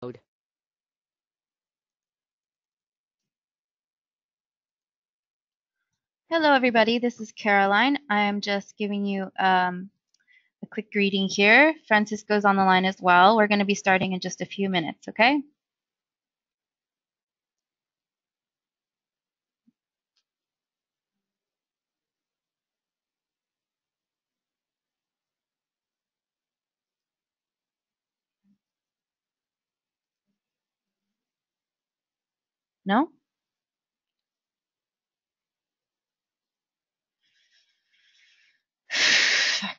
Mode. Hello, everybody. This is Caroline. I'm just giving you a quick greeting here. Francisco's on the line as well. We're going to be starting in just a few minutes, okay? No? Fuck.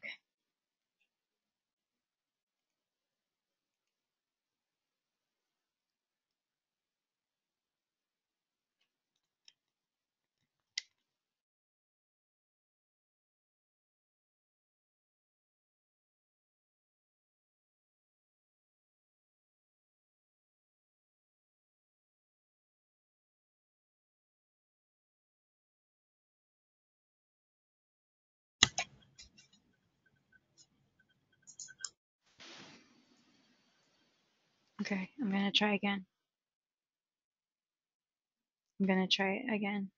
Okay, I'm going to try again. I'm going to try it again.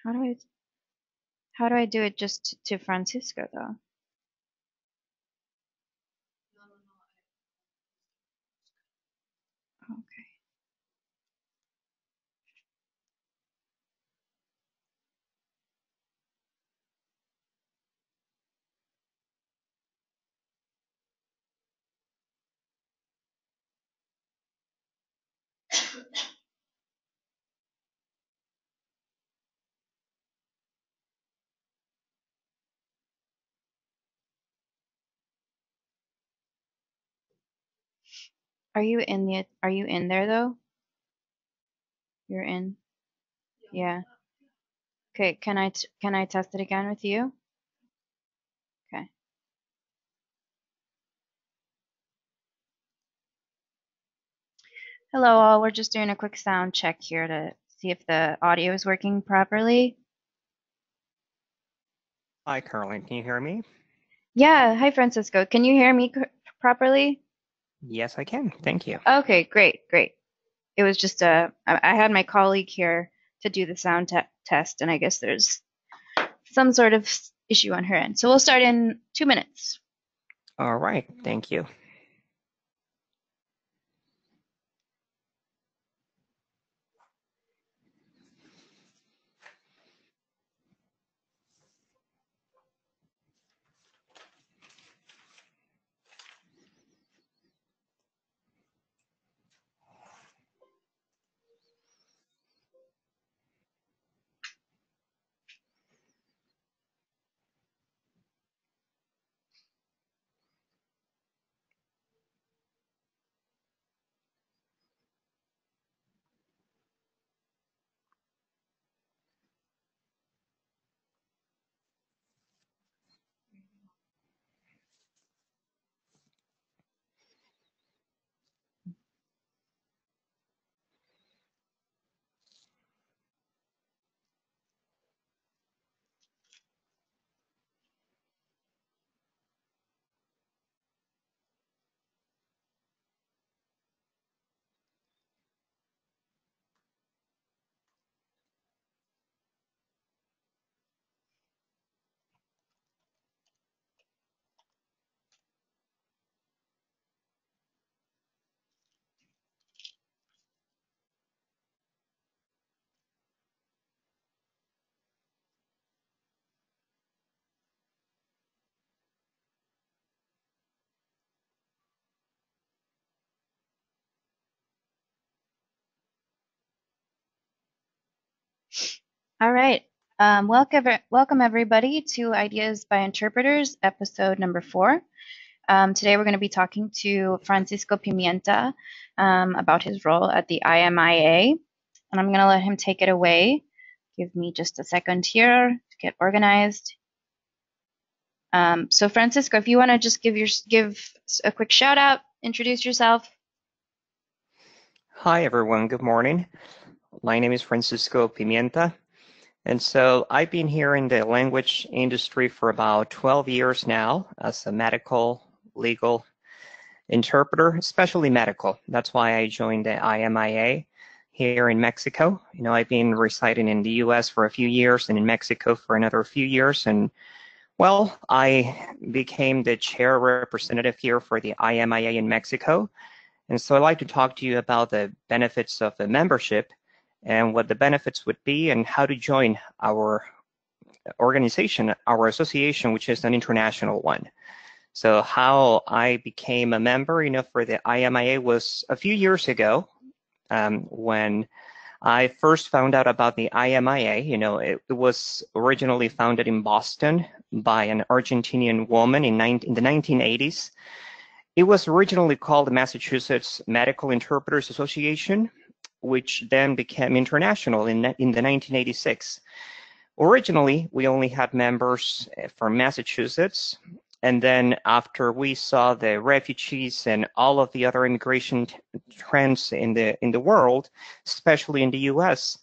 How do I do it just to Francisco though? Okay. Are you in there though? You're in. Yeah. Okay, can I test it again with you? Okay. Hello all. We're just doing a quick sound check here to see if the audio is working properly. Hi, Caroline. Can you hear me? Yeah, hi Francisco. Can you hear me properly? Yes, I can. Thank you. Okay, great, great. It was just I had my colleague here to do the sound test, and I guess there's some sort of issue on her end. So we'll start in 2 minutes. All right. Thank you. All right. Welcome everybody to Ideas by Interpreters, episode number 4. Today we're going to be talking to Francisco Pimienta about his role at the IMIA, and I'm going to let him take it away. Give me just a second here to get organized. So Francisco, if you want to just give a quick shout out, introduce yourself. Hi, everyone. Good morning. My name is Francisco Pimienta. And so I've been here in the language industry for about 12 years now as a medical legal interpreter, especially medical. That's why I joined the IMIA here in Mexico. I've been residing in the US for a few years and in Mexico for another few years. And well, I became the chair representative here for the IMIA in Mexico. And so I'd like to talk to you about the benefits of the membership and what the benefits would be and how to join our organization, our association, which is an international one. So how I became a member, for the IMIA was a few years ago when I first found out about the IMIA. It was originally founded in Boston by an Argentinian woman in the 1980s. It was originally called the Massachusetts Medical Interpreters Association, which then became international in the 1986. Originally, we only had members from Massachusetts, and then after we saw the refugees and all of the other immigration trends in the world, especially in the US,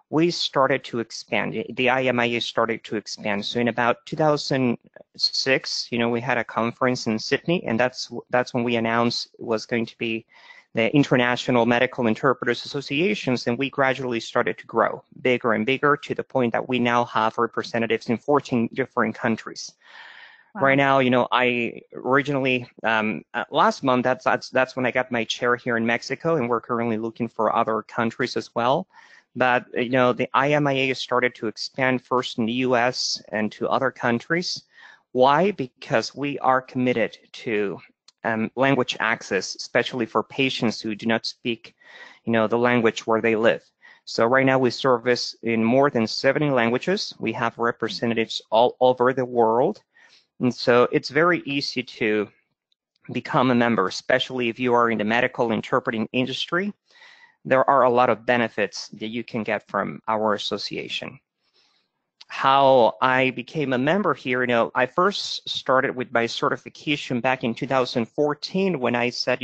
we started to expand. The IMIA started to expand. So in about 2006, we had a conference in Sydney, and that's when we announced it was going to be the International Medical Interpreters Associations, and we gradually started to grow bigger and bigger to the point that we now have representatives in 14 different countries. Wow. Right now, I originally last month that's when I got my chair here in Mexico, and we're currently looking for other countries as well. But the IMIA started to expand first in the US and to other countries. Why? Because we are committed to language access, especially for patients who do not speak, the language where they live. So right now we service in more than 70 languages. We have representatives all over the world. And so it's very easy to become a member, especially if you are in the medical interpreting industry. There are a lot of benefits that you can get from our association. How I became a member here, I first started with my certification back in 2014 when I said,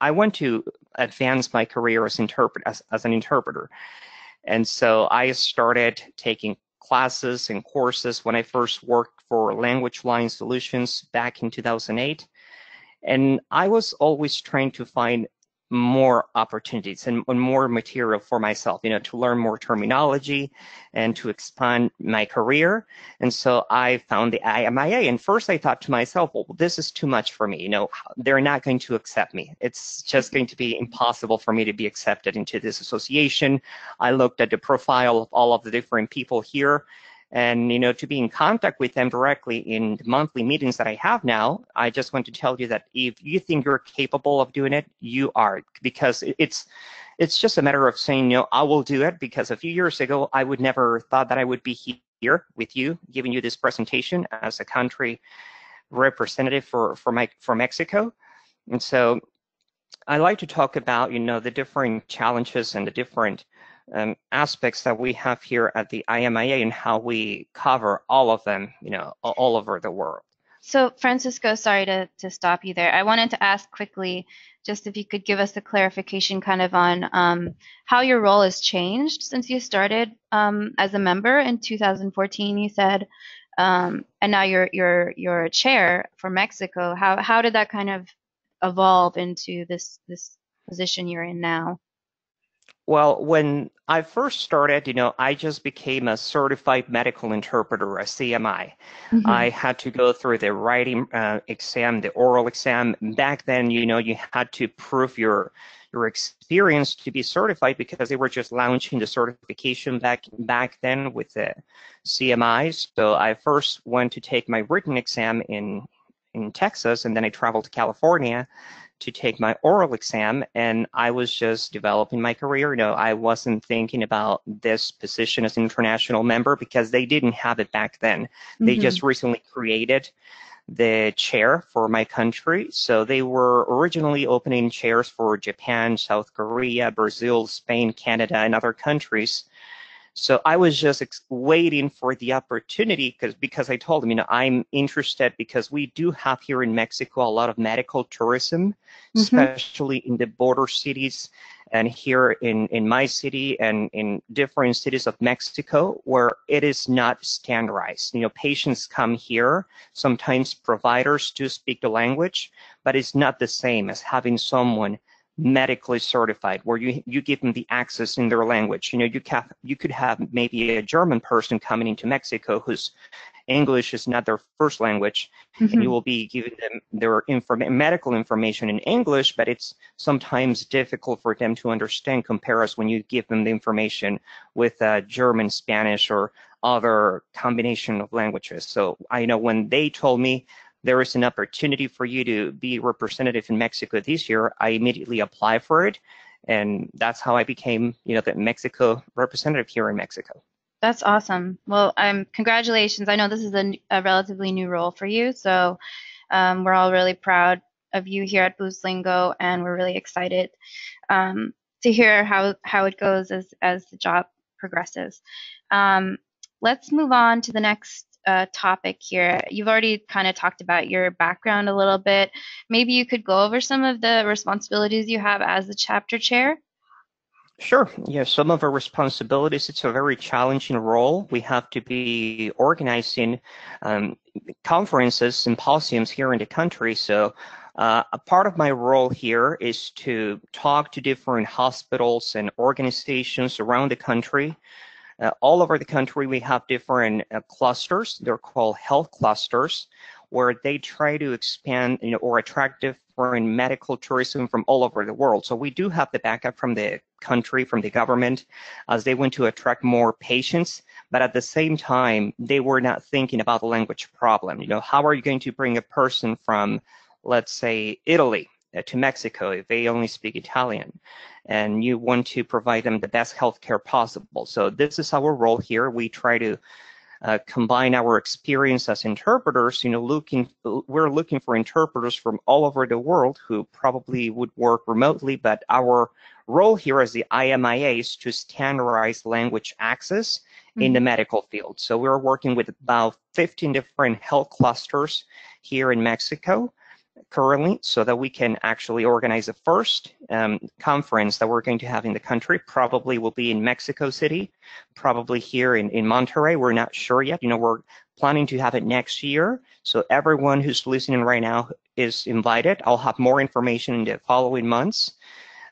I want to advance my career as an interpreter. And so I started taking classes and courses when I first worked for Language Line Solutions back in 2008. And I was always trying to find more opportunities and more material for myself, to learn more terminology and to expand my career. And so I found the IMIA. And first I thought to myself, well, this is too much for me. They're not going to accept me. It's just going to be impossible for me to be accepted into this association. I looked at the profile of all of the different people here. And, to be in contact with them directly in the monthly meetings that I have now, I just want to tell you that if you think you're capable of doing it, you are, because it's just a matter of saying, I will do it, because a few years ago, I would never thought that I would be here with you, giving you this presentation as a country representative for Mexico. And so I like to talk about, the different challenges and the different aspects that we have here at the IMIA and how we cover all of them, all over the world. So Francisco, sorry to stop you there. I wanted to ask quickly, just if you could give us a clarification kind of on how your role has changed since you started as a member in 2014, you said, and now you're a chair for Mexico. How did that kind of evolve into this position you're in now? Well, when I first started, I just became a certified medical interpreter, a CMI. Mm-hmm. I had to go through the writing exam, the oral exam. Back then, you had to prove your experience to be certified because they were just launching the certification back then with the CMIs. So I first went to take my written exam in Texas, and then I traveled to California to take my oral exam, and I was just developing my career. I wasn't thinking about this position as an international member because they didn't have it back then. Mm-hmm. They just recently created the chair for my country. So they were originally opening chairs for Japan, South Korea, Brazil, Spain, Canada, and other countries. So I was just waiting for the opportunity because I told him, I'm interested because we do have here in Mexico a lot of medical tourism, especially in the border cities and here in my city and in different cities of Mexico where it is not standardized. Patients come here, sometimes providers do speak the language, but it's not the same as having someone medically certified where you give them the access in their language. You could have maybe a German person coming into Mexico whose English is not their first language, and you will be giving them their medical information in English, but it's sometimes difficult for them to understand comparison when you give them the information with German, Spanish, or other combination of languages. So I know when they told me there is an opportunity for you to be representative in Mexico this year, I immediately applied for it, and that's how I became, the Mexico representative here in Mexico. That's awesome. Well, congratulations. I know this is a relatively new role for you, so we're all really proud of you here at Boost Lingo, and we're really excited to hear how it goes as the job progresses. Let's move on to the next topic here. You've already kind of talked about your background a little bit. Maybe you could go over some of the responsibilities you have as the chapter chair. Sure. Yeah, some of our responsibilities, it's a very challenging role. We have to be organizing conferences, symposiums here in the country. So a part of my role here is to talk to different hospitals and organizations around the country. All over the country, we have different clusters. They're called health clusters, where they try to expand, or attract different medical tourism from all over the world. So we do have the backup from the country, from the government, as they want to attract more patients. But at the same time, they were not thinking about the language problem. How are you going to bring a person from, let's say, Italy to Mexico if they only speak Italian? And you want to provide them the best healthcare possible. So this is our role here. We try to combine our experience as interpreters. We're looking for interpreters from all over the world who probably would work remotely, but our role here as the IMIA is to standardize language access in the medical field. So we're working with about 15 different health clusters here in Mexico currently, so that we can actually organize the first conference that we're going to have in the country. Probably will be in Mexico City, probably here in Monterrey. We're not sure yet. We're planning to have it next year. So everyone who's listening right now is invited. I'll have more information in the following months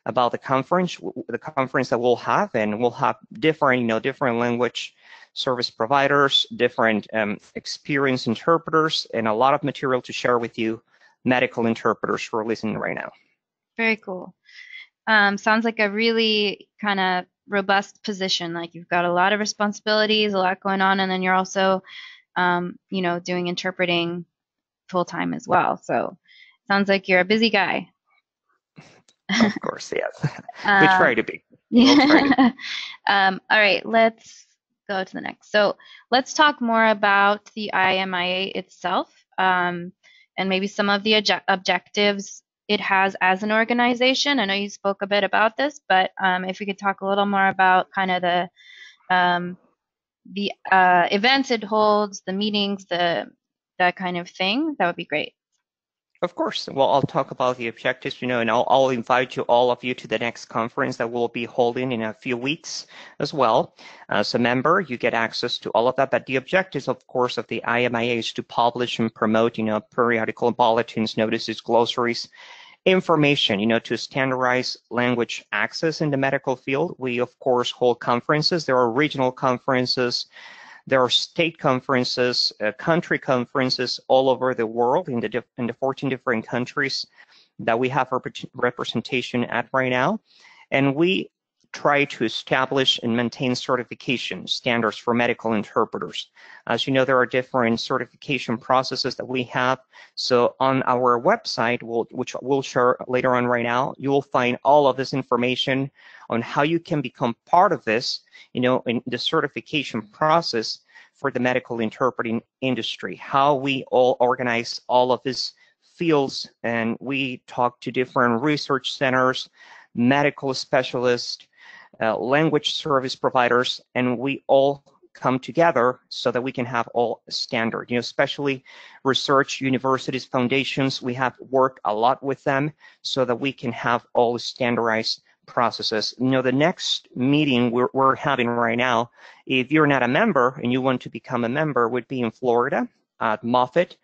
about the conference that we'll have, and we'll have different, different language service providers, different experienced interpreters, and a lot of material to share with you, medical interpreters who are listening right now. Very cool. Sounds like a really kind of robust position. Like you've got a lot of responsibilities, a lot going on, and then you're also, doing interpreting full time as well. So sounds like you're a busy guy. Of course, yes. We try to be. We'll try to be. All right, let's go to the next. So let's talk more about the IMIA itself. And maybe some of the objectives it has as an organization. I know you spoke a bit about this, but if we could talk a little more about kind of the events it holds, the meetings, that kind of thing, that would be great. Of course. Well, I'll talk about the objectives, and I'll invite all of you to the next conference that we'll be holding in a few weeks as well. As a member, you get access to all of that. But the objectives, of course, of the IMIA is to publish and promote, periodical bulletins, notices, glossaries, information, to standardize language access in the medical field. We, of course, hold conferences. There are regional conferences. There are state conferences, country conferences all over the world in the 14 different countries that we have representation at right now. And we try to establish and maintain certification standards for medical interpreters. As you know, there are different certification processes that we have. So on our website, which we'll share later on right now, you will find all of this information on how you can become part of this, in the certification process for the medical interpreting industry, how we all organize all of these fields, and we talk to different research centers, medical specialists, language service providers, and we all come together so that we can have all standard, especially research universities, foundations. We have worked a lot with them so that we can have all standardized processes. The next meeting we're having right now, if you're not a member and you want to become a member, would be in Florida at Moffitt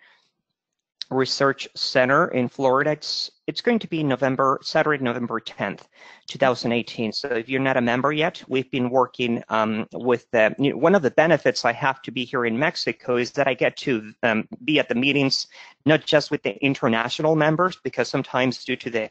Research Center in Florida. It's going to be Saturday, November 10th, 2018. So if you're not a member yet, we've been working with one of the benefits I have to be here in Mexico is that I get to be at the meetings, not just with the international members, because sometimes due to the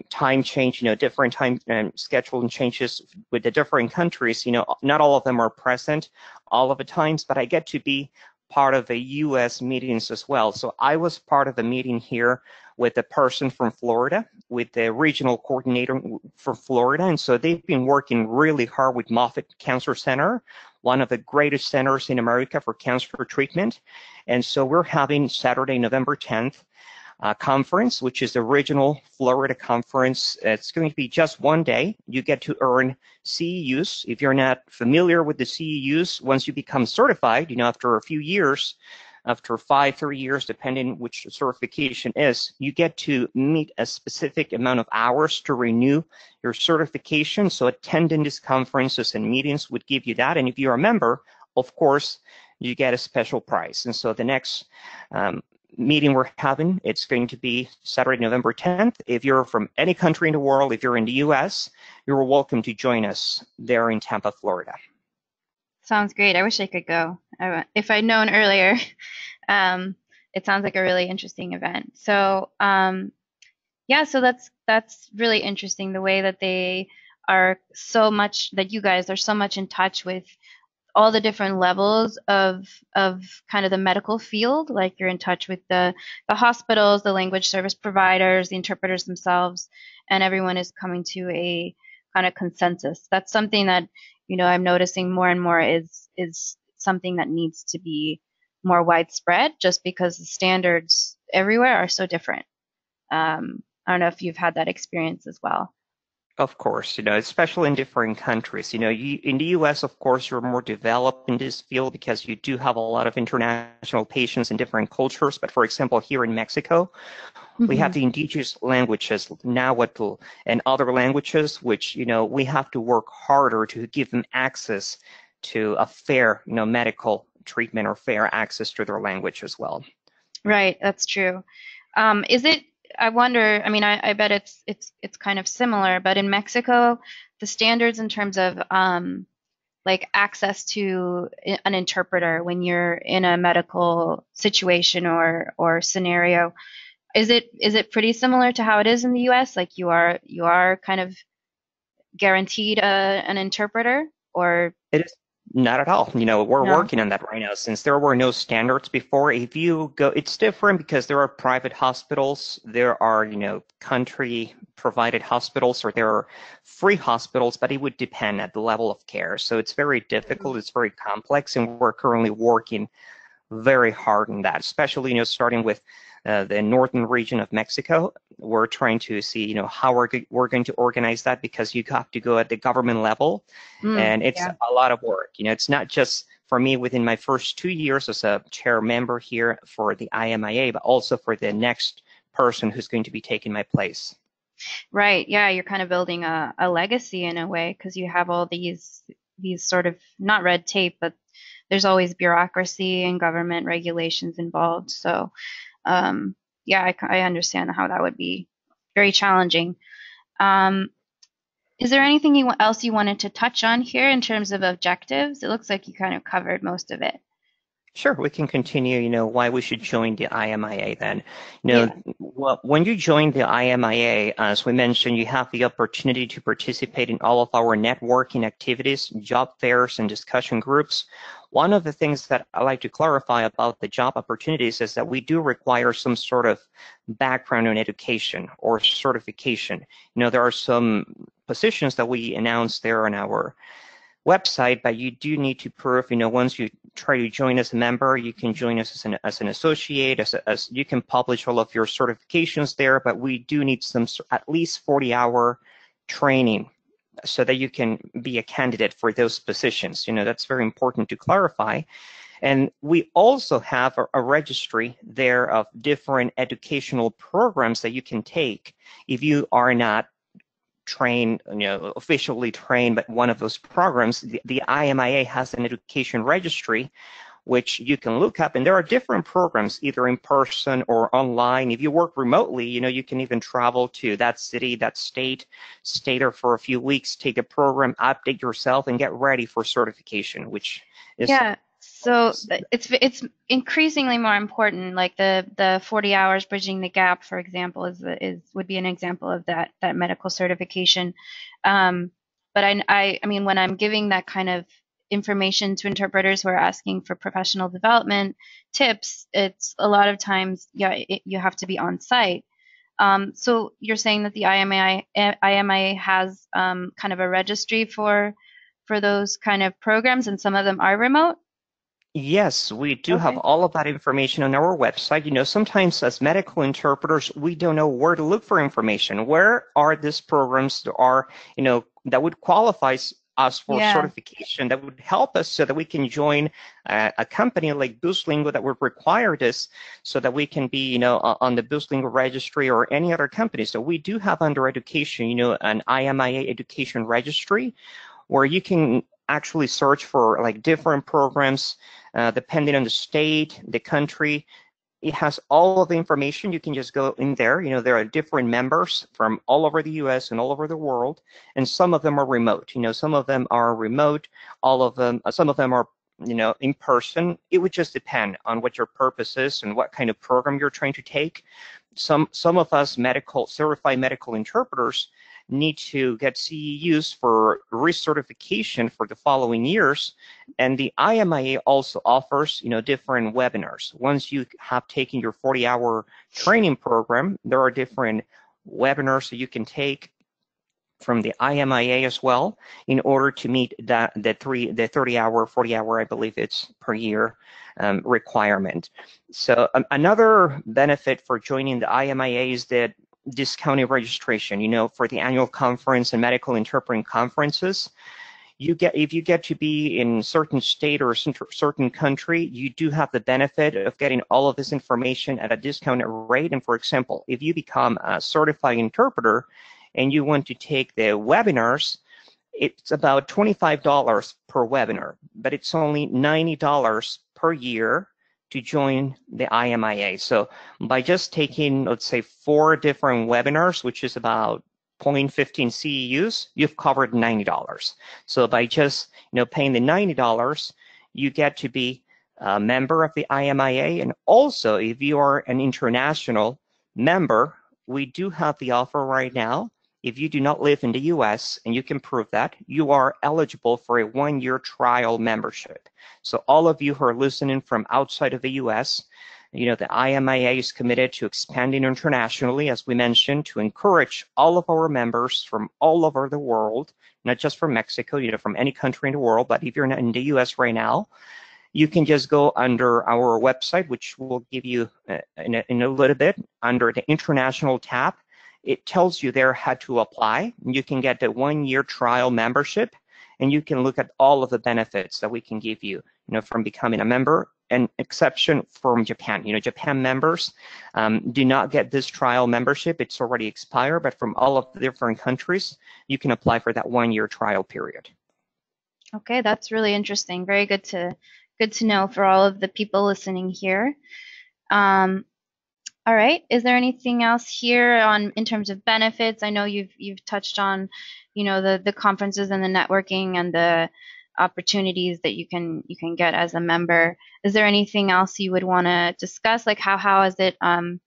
time change, different time schedule and changes with the different countries, not all of them are present all of the times, but I get to be part of the U.S. meetings as well. So I was part of the meeting here with a person from Florida, with the regional coordinator from Florida. And so they've been working really hard with Moffitt Cancer Center, one of the greatest centers in America for cancer treatment. And so we're having Saturday, November 10th, conference, which is the regional Florida conference. It's going to be just one day. You get to earn CEUs. If you're not familiar with the CEUs, once you become certified, after a few years, after 3 years, depending which certification is, you get to meet a specific amount of hours to renew your certification. So attending these conferences and meetings would give you that. And if you're a member, of course, you get a special price. And so the next meeting we're having, it's going to be Saturday, November 10th. If you're from any country in the world, if you're in the U.S., you're welcome to join us there in Tampa, Florida. Sounds great. I wish I could go. If I'd known earlier, it sounds like a really interesting event. So, yeah, so that's really interesting, the way that they are so much, that you guys are so much in touch with all the different levels of kind of the medical field. Like you're in touch with the hospitals, the language service providers, the interpreters themselves, and everyone is coming to a kind of consensus. That's something that, I'm noticing more and more is something that needs to be more widespread, just because the standards everywhere are so different. I don't know if you've had that experience as well. Of course, especially in different countries. In the U.S., of course, you're more developed in this field because you do have a lot of international patients in different cultures. But for example, here in Mexico, we have the indigenous languages, Nahuatl, and other languages, which, we have to work harder to give them access to a fair, medical treatment or fair access to their language as well. Right, that's true. I wonder, I bet it's kind of similar, but in Mexico, the standards in terms of like access to an interpreter when you're in a medical situation or scenario, is it pretty similar to how it is in the US? Like you are kind of guaranteed an interpreter, or? It is. Not at all. We're working on that right now. Since there were no standards before, if you go, it's different because there are private hospitals, there are, country provided hospitals, or there are free hospitals, but it would depend at the level of care. So it's very difficult, it's very complex, and we're currently working very hard on that, especially, starting with the northern region of Mexico. We're trying to see, how we're going to organize that, because you have to go at the government level, and it's a lot of work. It's not just for me within my first 2 years as a chair member here for the IMIA, but also for the next person who's going to be taking my place. Right. Yeah, you're kind of building a legacy in a way, because you have all these sort of, not red tape, but there's always bureaucracy and government regulations involved. So, yeah, I understand how that would be very challenging. Is there anything else you wanted to touch on here in terms of objectives? It looks like you kind of covered most of it. Sure, we can continue, why we should join the IMIA then. Well, when you join the IMIA, as we mentioned, you have the opportunity to participate in all of our networking activities, job fairs, and discussion groups. One of the things that I like to clarify about the job opportunities is that we do require some sort of background in education or certification. There are some positions that we announced there on our website, but you do need to prove, once you try to join as a member, you can join us as an associate, as you can publish all of your certifications there, but we do need some at least 40-hour training so that you can be a candidate for those positions. That's very important to clarify. And we also have a registry there of different educational programs that you can take if you are not trained, officially trained, but one of those programs. The IMIA has an education registry which you can look up, and there are different programs, either in person or online. If you work remotely, you can even travel to that city, that state, stay there for a few weeks, take a program, update yourself, and get ready for certification, which is Yeah. So it's increasingly more important. Like the 40 hours bridging the gap, for example, would be an example of that medical certification. Um, but I mean, when I'm giving that kind of information to interpreters who are asking for professional development tips, it's a lot of times, yeah, you have to be on site. So you're saying that the IMIA has kind of a registry for those kind of programs, and some of them are remote? Yes, we do have Okay. all of that information on our website. Sometimes as medical interpreters, we don't know where to look for information. Where are these programs that are, that would qualify us for Yeah. certification, that would help us so that we can join a company like BoostLingo that would require this so that we can be, on the BoostLingo registry or any other company. So we do have under education, an IMIA education registry where you can actually search for like different programs depending on the state, the country. It has all of the information. You can just go in there. There are different members from all over the US and all over the world, and some of them are remote. Some of them are remote, all of them, some of them are in person. It would just depend on what your purpose is and what kind of program you're trying to take. Some of us certified medical interpreters need to get CEUs for recertification for the following years. And the IMIA also offers, different webinars. Once you have taken your 40-hour training program, there are different webinars that you can take from the IMIA as well in order to meet the 30-hour, 40-hour, I believe it's per year requirement. So another benefit for joining the IMIA is that discounted registration. For the annual conference and medical interpreting conferences, if you get to be in certain state or certain country, you do have the benefit of getting all of this information at a discounted rate. And for example, if you become a certified interpreter and you want to take the webinars, it's about $25 per webinar, but it's only $90 per year to join the IMIA. So by just taking, let's say, 4 different webinars, which is about 0.15 CEUs, you've covered $90. So by just paying the $90, you get to be a member of the IMIA. And also, if you are an international member, we do have the offer right now. If you do not live in the US and you can prove that, you are eligible for a 1-year trial membership. So all of you who are listening from outside of the US, the IMIA is committed to expanding internationally, as we mentioned, to encourage all of our members from all over the world, not just from Mexico, from any country in the world, but if you're not in the US right now, you can just go under our website, which we'll give you in a little bit, under the international tab. It tells you there how to apply. You can get the 1-year trial membership, and you can look at all of the benefits that we can give you, from becoming a member. An exception from Japan. Japan members do not get this trial membership. It's already expired, but from all of the different countries, you can apply for that 1-year trial period. Okay, that's really interesting. Very good to know for all of the people listening here. All right. Is there anything else here in terms of benefits? I know you've touched on, the conferences and the networking and the opportunities that you can get as a member. Is there anything else you would want to discuss? Like how has it kind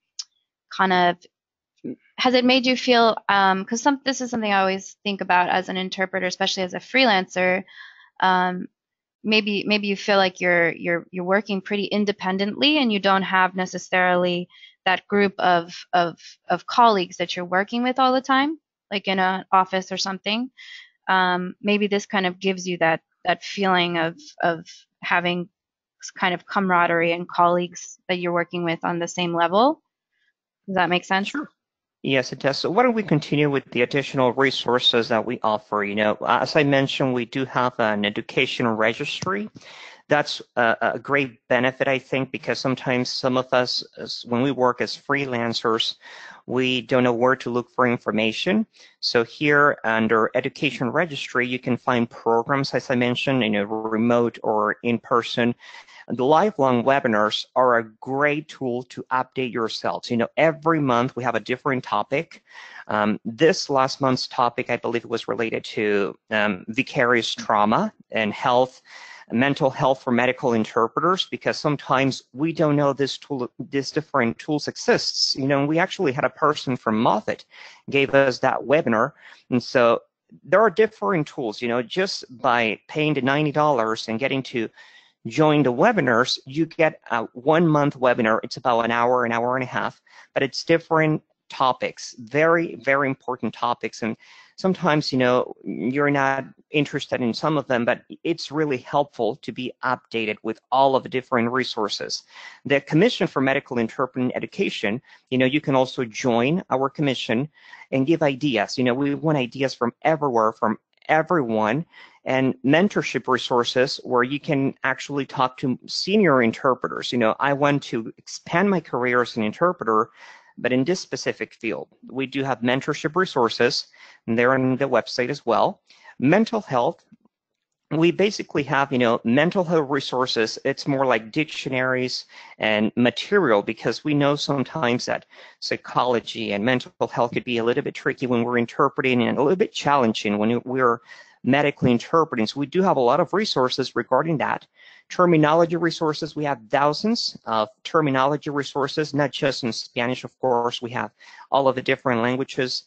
of has it made you feel? Because this is something I always think about as an interpreter, especially as a freelancer. Maybe you feel like you're working pretty independently and you don't have necessarily that group of colleagues that you're working with all the time, like in an office or something. Maybe this kind of gives you that feeling of having kind of camaraderie and colleagues that you're working with on the same level. Does that make sense? Sure. Yes, it does. So why don't we continue with the additional resources that we offer? As I mentioned, we do have an education registry. That's a great benefit, I think, because sometimes some of us, when we work as freelancers, we don't know where to look for information. So here under Education Registry, you can find programs, as I mentioned, remote or in person. The lifelong webinars are a great tool to update yourselves. Every month we have a different topic. This last month's topic, I believe, was related to vicarious trauma and mental health for medical interpreters, because sometimes we don't know these different tools exists. We actually had a person from Moffitt gave us that webinar, and so there are different tools. Just by paying the $90 and getting to join the webinars, you get a 1 month webinar. It's about an hour and a half, but it's different topics, very, very important topics. And sometimes, you're not interested in some of them, but it's really helpful to be updated with all of the different resources. The Commission for Medical Interpreting Education, you can also join our commission and give ideas. We want ideas from everywhere, from everyone, and mentorship resources where you can actually talk to senior interpreters. I want to expand my career as an interpreter, but in this specific field. We do have mentorship resources, and they're on the website as well. Mental health, we basically have, mental health resources. It's more like dictionaries and material, because we know sometimes that psychology and mental health could be a little bit tricky when we're interpreting, and a little bit challenging when we're medically interpreting. So we do have a lot of resources regarding that. Terminology resources, we have thousands of terminology resources, not just in Spanish, of course. We have all of the different languages,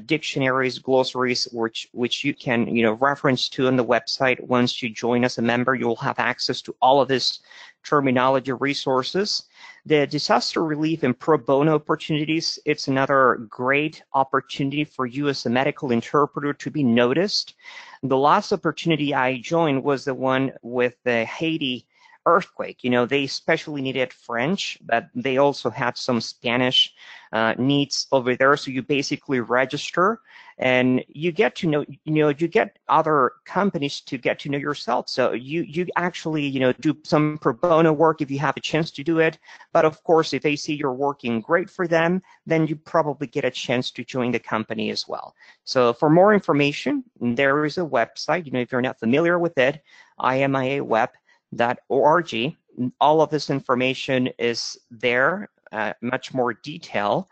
dictionaries, glossaries, which you can reference to on the website. Once you join as a member, you'll have access to all of this terminology resources. The disaster relief and pro bono opportunities, it's another great opportunity for you as a medical interpreter to be noticed. The last opportunity I joined was the one with the Haiti earthquake. They especially needed French, but they also had some Spanish needs over there. So you basically register, and you get to know, you get other companies to get to know yourself. So you actually, do some pro bono work if you have a chance to do it. But of course, if they see you're working great for them, then you probably get a chance to join the company as well. So for more information, there is a website. If you're not familiar with it, imiaweb.org. All of this information is there, much more detail.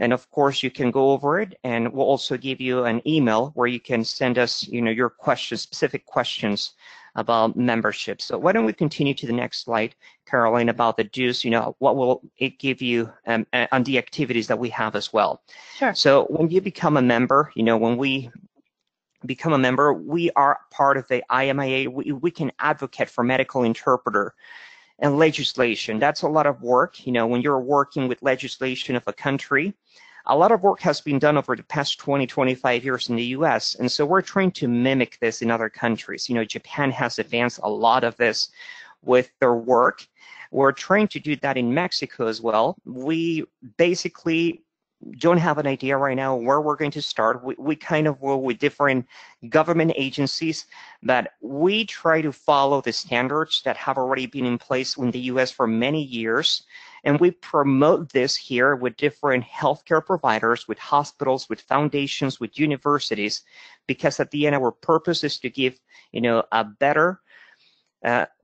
And of course, you can go over it, and we'll also give you an email where you can send us, your questions, specific questions about membership. So why don't we continue to the next slide, Caroline, about the dues, what will it give you on the activities that we have as well. Sure. So when you become a member, when we become a member, we are part of the IMIA. We can advocate for medical interpreter and legislation. That's a lot of work. When you're working with legislation of a country, a lot of work has been done over the past 20, 25 years in the US. And so we're trying to mimic this in other countries. Japan has advanced a lot of this with their work. We're trying to do that in Mexico as well. We basically don't have an idea right now where we're going to start. We kind of work with different government agencies, but we try to follow the standards that have already been in place in the US for many years. And we promote this here with different healthcare providers, with hospitals, with foundations, with universities, because at the end, our purpose is to give, a better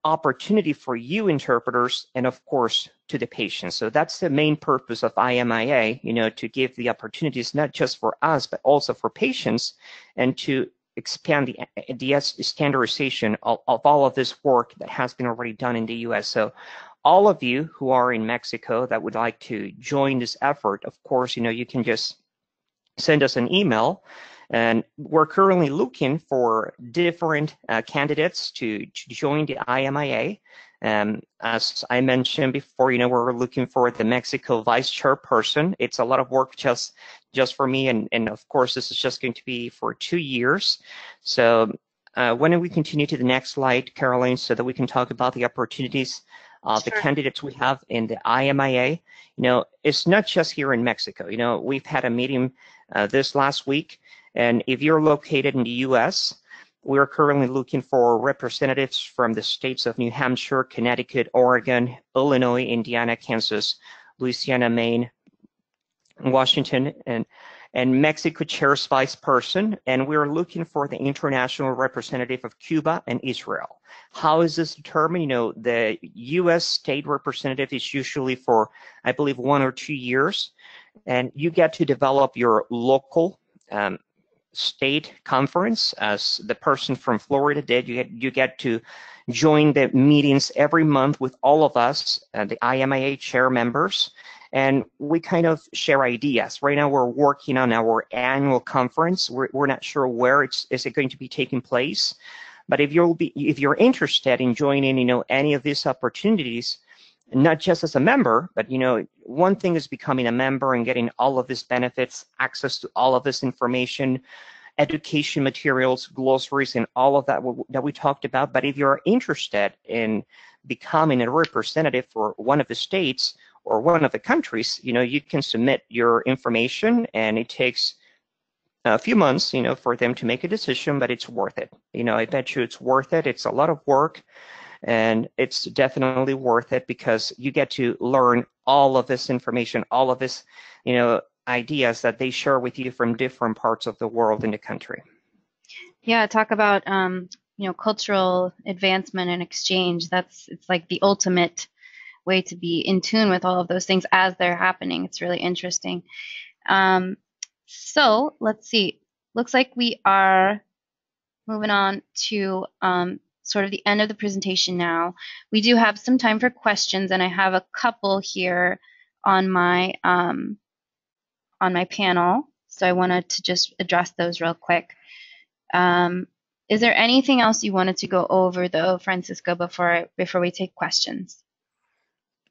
opportunity for you interpreters, and of course to the patients. So that's the main purpose of IMIA, to give the opportunities not just for us but also for patients, and to expand the standardization of all of this work that has been already done in the US. So all of you who are in Mexico that would like to join this effort, of course, you can just send us an email. And we're currently looking for different candidates to join the IMIA. As I mentioned before, we're looking for the Mexico Vice Chairperson. It's a lot of work just for me, and of course, this is just going to be for 2 years. So why don't we continue to the next slide, Caroline, so that we can talk about the opportunities the Sure. candidates we have in the IMIA. It's not just here in Mexico. We've had a meeting this last week, and if you're located in the U.S., we're currently looking for representatives from the states of New Hampshire, Connecticut, Oregon, Illinois, Indiana, Kansas, Louisiana, Maine, Washington, and Mexico Chairs Vice Person, and we're looking for the international representative of Cuba and Israel. How is this determined? The U.S. state representative is usually for, I believe, 1 or 2 years, and you get to develop your local state conference as the person from Florida did. You get to join the meetings every month with all of us, the IMIA chair members, and we kind of share ideas. Right now, we're working on our annual conference. We're not sure where is it going to be taking place, but if you're interested in joining, any of these opportunities, not just as a member, but one thing is becoming a member and getting all of these benefits, access to all of this information, education materials, glossaries, and all of that we talked about. But if you're interested in becoming a representative for one of the states or one of the countries, you can submit your information, and it takes a few months, for them to make a decision, but it's worth it. I bet you it's worth it. It's a lot of work, and it's definitely worth it because you get to learn all of this information, all of this, ideas that they share with you from different parts of the world in the country. Yeah, talk about cultural advancement and exchange. It's like the ultimate way to be in tune with all of those things as they're happening. It's really interesting. So let's see. Looks like we are moving on to sort of the end of the presentation now. We do have some time for questions, and I have a couple here on my panel. So I wanted to just address those real quick. Is there anything else you wanted to go over, though, Francisco, before we take questions?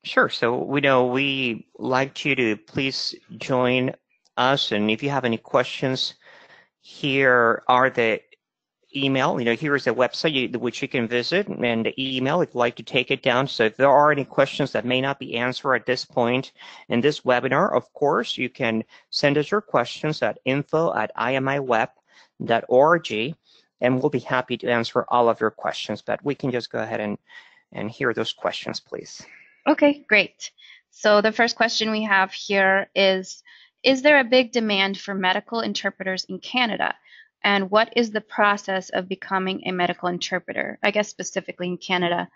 Sure. So we like you to please join us, and if you have any questions, here are the email. Here is a website which you can visit, and the email if you'd like to take it down. So if there are any questions that may not be answered at this point in this webinar, of course, you can send us your questions at info@imiweb.org, and we'll be happy to answer all of your questions. But we can just go ahead and hear those questions, please. Okay, great. So the first question we have here is there a big demand for medical interpreters in Canada? And what is the process of becoming a medical interpreter, I guess specifically in Canada?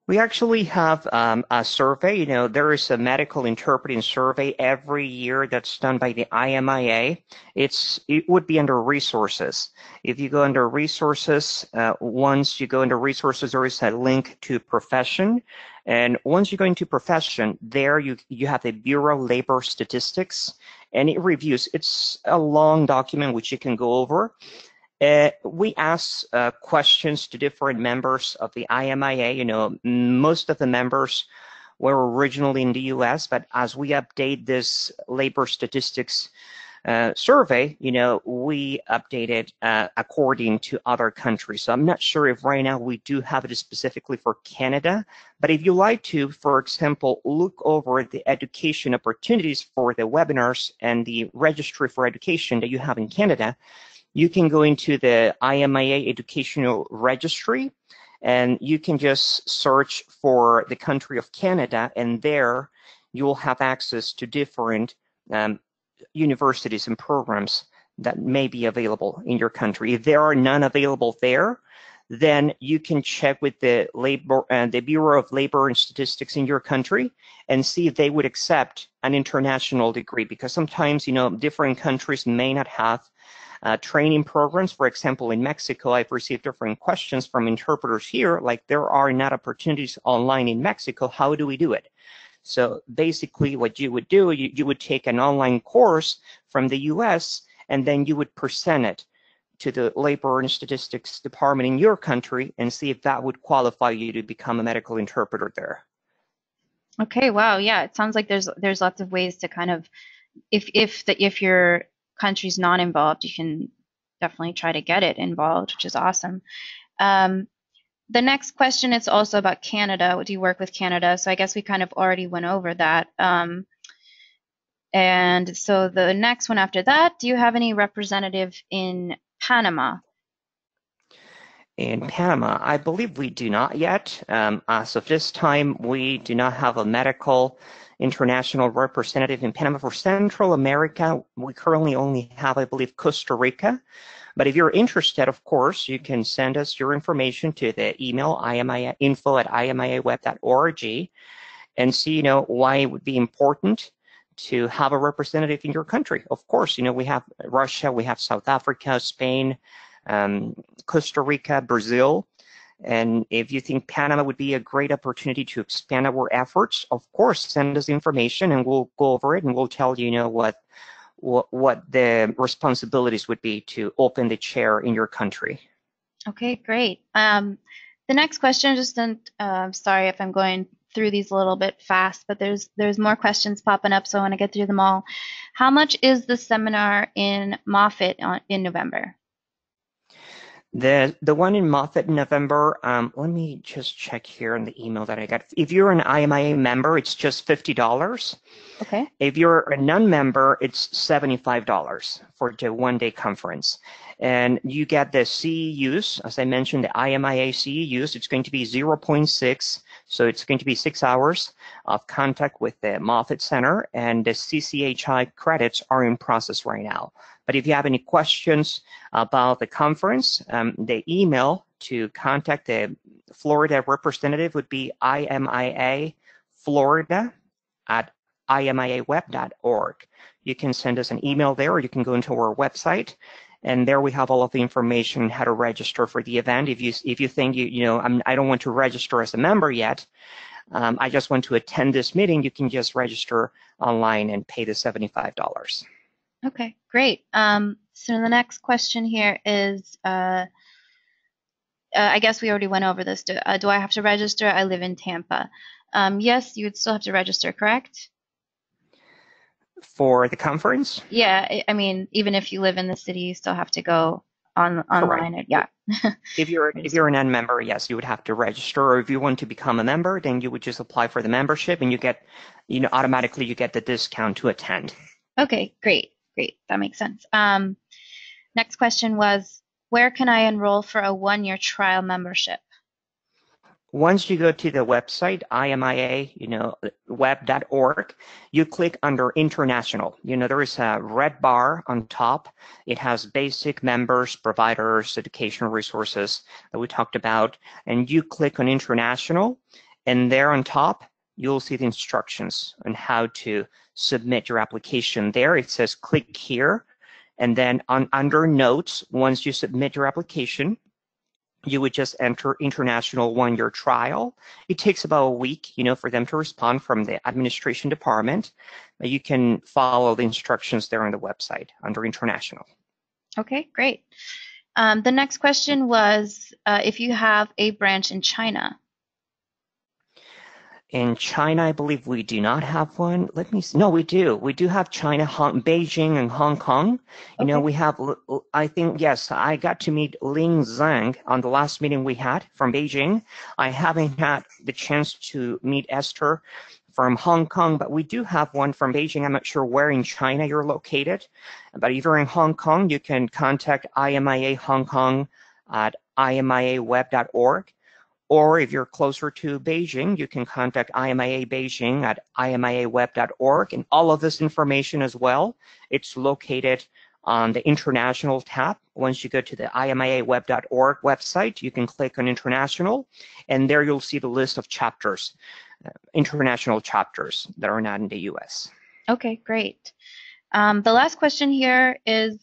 We actually have a survey. There is a medical interpreting survey every year that's done by the IMIA. It would be under resources. If you go under resources, once you go under resources, there is a link to profession. And once you go into profession, there you have the Bureau of Labor Statistics, and it reviews. It's a long document which you can go over. We ask questions to different members of the IMIA. Most of the members were originally in the U.S., but as we update this labor statistics survey, we update it according to other countries. So I'm not sure if right now we do have it specifically for Canada, but if you like to, for example, look over the education opportunities for the webinars and the registry for education that you have in Canada, you can go into the IMIA Educational Registry, and you can just search for the country of Canada, and there you will have access to different universities and programs that may be available in your country. If there are none available there, then you can check with the Bureau of Labor and Statistics in your country and see if they would accept an international degree, because sometimes, different countries may not have training programs. For example, in Mexico, I've received different questions from interpreters here, like there are not opportunities online in Mexico. How do we do it? So basically what you would do, you would take an online course from the US, and then you would present it to the Labor and Statistics Department in your country and see if that would qualify you to become a medical interpreter there. Okay, wow, yeah, it sounds like there's lots of ways to kind of, if your country's not involved, you can definitely try to get it involved, which is awesome. The next question is also about Canada. Do you work with Canada? So I guess we kind of already went over that. And so the next one after that, do you have any representative in Panama? In Panama, I believe we do not yet. As of this time, we do not have a medical international representative in Panama. For Central America, we currently only have, I believe, Costa Rica. But if you're interested, of course, you can send us your information to the email info@imiaweb.org and see, why it would be important to have a representative in your country. Of course, we have Russia, we have South Africa, Spain, Costa Rica, Brazil. And if you think Panama would be a great opportunity to expand our efforts, of course, send us information and we'll go over it and we'll tell you, what the responsibilities would be to open the chair in your country. Okay, great. The next question, sorry if I'm going through these a little bit fast, but there's more questions popping up, so I want to get through them all. How much is the seminar in Moffat in November? The one in Moffat in November, let me just check here in the email that I got. If you're an IMIA member, it's just $50. Okay. If you're a non-member, it's $75 for the one-day conference. And you get the CEUs, as I mentioned, the IMIA CEUs. It's going to be 0.6, so it's going to be 6 hours of contact with the Moffat Center, and the CCHI credits are in process right now. But if you have any questions about the conference, the email to contact the Florida representative would be imiaflorida@imiaweb.org. You can send us an email there, or you can go into our website, and there we have all of the information on how to register for the event. If you think I don't want to register as a member yet, I just want to attend this meeting, you can just register online and pay the $75. Okay, great. So the next question here is, I guess we already went over this. Do I have to register? I live in Tampa. Yes, you would still have to register, correct? For the conference? Yeah, I mean, even if you live in the city, you still have to go online. Yeah. If you're a non-member, yes, you would have to register. Or if you want to become a member, then you would just apply for the membership, and you get, automatically you get the discount to attend. Okay, great. That makes sense. Next question was, where can I enroll for a one-year trial membership? Once you go to the website, IMIA, web.org, you click under international. There is a red bar on top. It has basic members, providers, educational resources that we talked about. And you click on international, and there on top, you'll see the instructions on how to submit your application there. It says click here, and then under notes, once you submit your application, you would just enter international one-year trial. It takes about a week, for them to respond from the administration department. But you can follow the instructions there on the website under international. Okay, great. The next question was if you have a branch in China. In China, I believe we do not have one. Let me see. No, we do. We do have China, Beijing, and Hong Kong. Okay. We have, I think, yes, I got to meet Ling Zhang on the last meeting we had from Beijing. I haven't had the chance to meet Esther from Hong Kong, but we do have one from Beijing. I'm not sure where in China you're located, but if you're in Hong Kong, you can contact IMIA Hong Kong at imiaweb.org. Or if you're closer to Beijing, you can contact IMIA Beijing at imiaweb.org. And all of this information as well, it's located on the international tab. Once you go to the imiaweb.org website, you can click on international, and there you'll see the list of chapters, international chapters that are not in the US. Okay, great. The last question here is,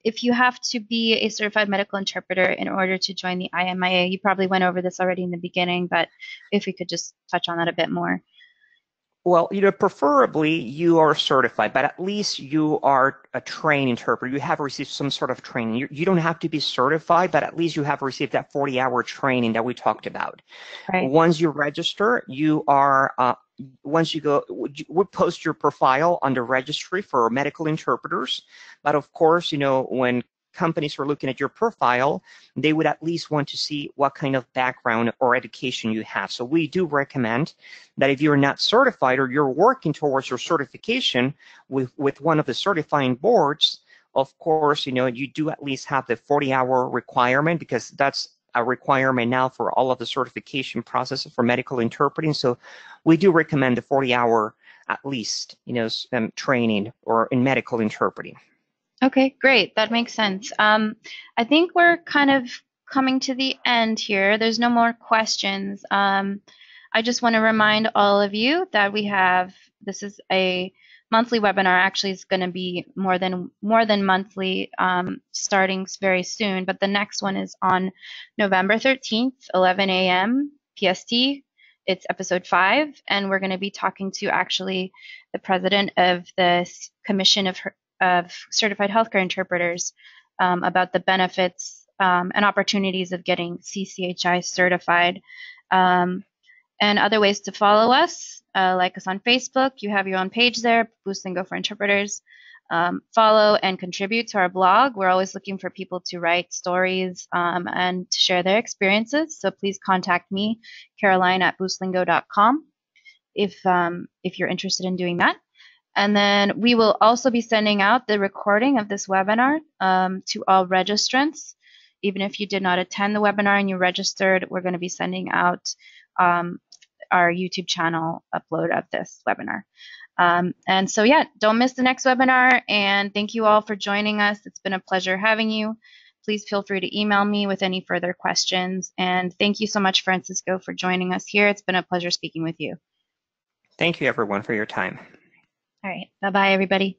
if you have to be a certified medical interpreter in order to join the IMIA, you probably went over this already in the beginning, but if we could just touch on that a bit more. Well, preferably you are certified, but at least you are a trained interpreter. You have received some sort of training. You don't have to be certified, but at least you have received that 40-hour training that we talked about. Right. Once you register, you are, once you go, we post your profile on the registry for medical interpreters. But of course, when companies are looking at your profile, they would at least want to see what kind of background or education you have. So we do recommend that if you're not certified or you're working towards your certification with one of the certifying boards, of course, you do at least have the 40-hour requirement, because that's a requirement now for all of the certification processes for medical interpreting. So we do recommend the 40-hour at least, training or in medical interpreting. Okay, great. That makes sense. I think we're kind of coming to the end here. There's no more questions. I just want to remind all of you that this is a monthly webinar. Actually, it's going to be more than monthly, starting very soon. But the next one is on November 13th, 11 a.m. PST. It's episode 5, and we're going to be talking to actually the president of the Commission of Certified Healthcare Interpreters about the benefits and opportunities of getting CCHI certified. And other ways to follow us, like us on Facebook. You have your own page there, Boost Lingo for Interpreters. Follow and contribute to our blog. We're always looking for people to write stories and to share their experiences. So please contact me, Caroline at boostlingo.com, if you're interested in doing that. And then we will also be sending out the recording of this webinar to all registrants. Even if you did not attend the webinar and you registered, we're going to be sending out our YouTube channel upload of this webinar. And so, yeah, don't miss the next webinar. And thank you all for joining us. It's been a pleasure having you. Please feel free to email me with any further questions. And thank you so much, Francisco, for joining us here. It's been a pleasure speaking with you. Thank you, everyone, for your time. All right. Bye-bye, everybody.